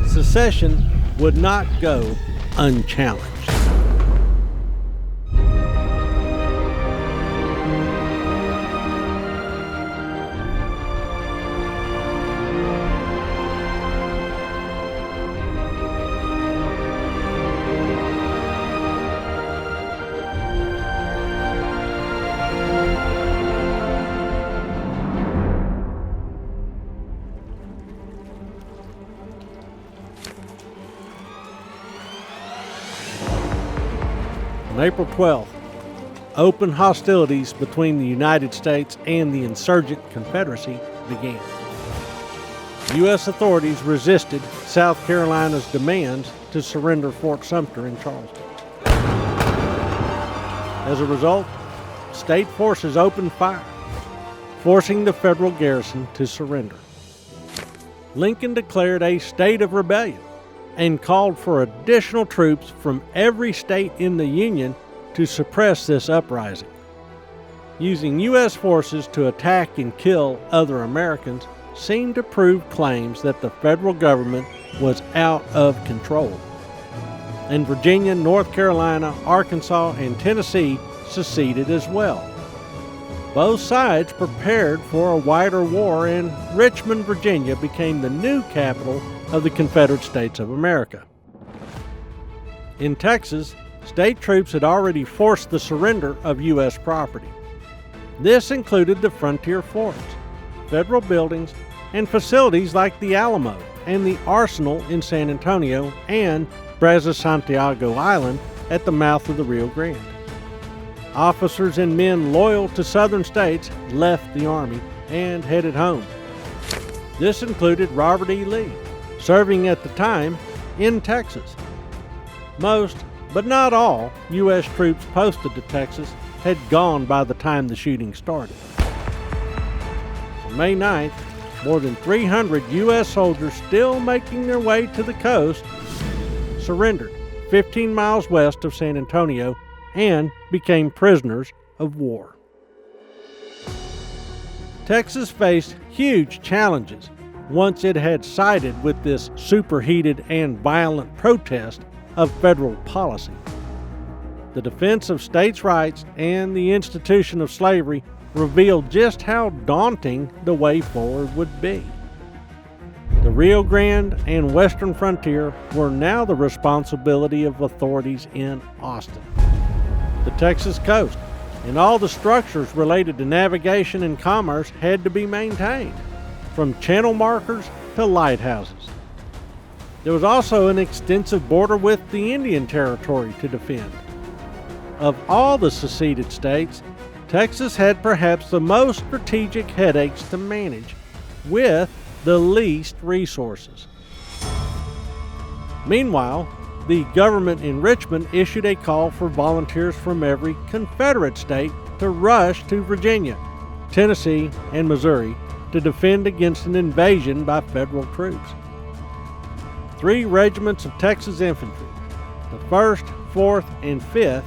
Secession would not go unchallenged. On April 12th, open hostilities between the United States and the insurgent Confederacy began. U.S. authorities resisted South Carolina's demands to surrender Fort Sumter in Charleston. As a result, state forces opened fire, forcing the federal garrison to surrender. Lincoln declared a state of rebellion and called for additional troops from every state in the Union to suppress this uprising. Using U.S. forces to attack and kill other Americans seemed to prove claims that the federal government was out of control. And Virginia, North Carolina, Arkansas, and Tennessee seceded as well. Both sides prepared for a wider war, and Richmond, Virginia became the new capital of the Confederate States of America. In Texas, state troops had already forced the surrender of U.S. property. This included the frontier forts, federal buildings, and facilities like the Alamo and the Arsenal in San Antonio and Brazos Santiago Island at the mouth of the Rio Grande. Officers and men loyal to southern states left the Army and headed home. This included Robert E. Lee, serving at the time in Texas. Most, but not all, U.S. troops posted to Texas had gone by the time the shooting started. On May 9th, more than 300 U.S. soldiers still making their way to the coast surrendered 15 miles west of San Antonio and became prisoners of war. Texas faced huge challenges once it had sided with this superheated and violent protest of federal policy. The defense of states' rights and the institution of slavery revealed just how daunting the way forward would be. The Rio Grande and western frontier were now the responsibility of authorities in Austin. The Texas coast and all the structures related to navigation and commerce had to be maintained, from channel markers to lighthouses. There was also an extensive border with the Indian Territory to defend. Of all the seceded states, Texas had perhaps the most strategic headaches to manage, with the least resources. Meanwhile, the government in Richmond issued a call for volunteers from every Confederate state to rush to Virginia, Tennessee, and Missouri to defend against an invasion by federal troops. 3 regiments of Texas infantry, the 1st, 4th, and 5th,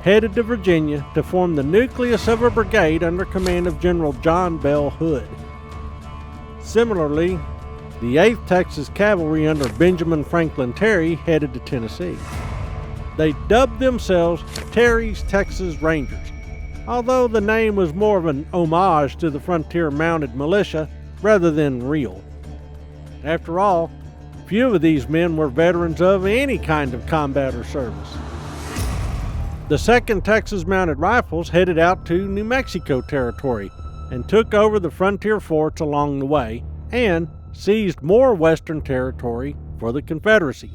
headed to Virginia to form the nucleus of a brigade under command of General John Bell Hood. Similarly, the 8th Texas Cavalry under Benjamin Franklin Terry headed to Tennessee. They dubbed themselves Terry's Texas Rangers, although the name was more of an homage to the frontier mounted militia rather than real. After all, few of these men were veterans of any kind of combat or service. The 2nd Texas Mounted Rifles headed out to New Mexico Territory and took over the frontier forts along the way and seized more western territory for the Confederacy.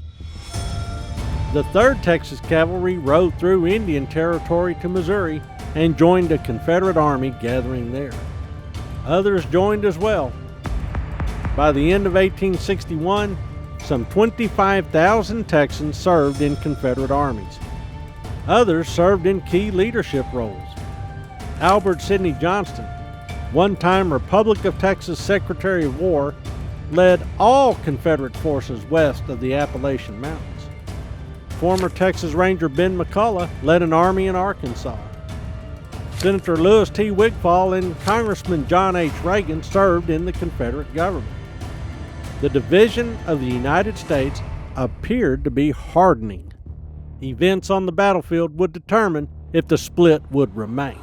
The 3rd Texas Cavalry rode through Indian Territory to Missouri and joined a Confederate army gathering there. Others joined as well. By the end of 1861, some 25,000 Texans served in Confederate armies. Others served in key leadership roles. Albert Sidney Johnston, one-time Republic of Texas Secretary of War, led all Confederate forces west of the Appalachian Mountains. Former Texas Ranger Ben McCullough led an army in Arkansas. Senator Lewis T. Wigfall and Congressman John H. Reagan served in the Confederate government. The division of the United States appeared to be hardening. Events on the battlefield would determine if the split would remain.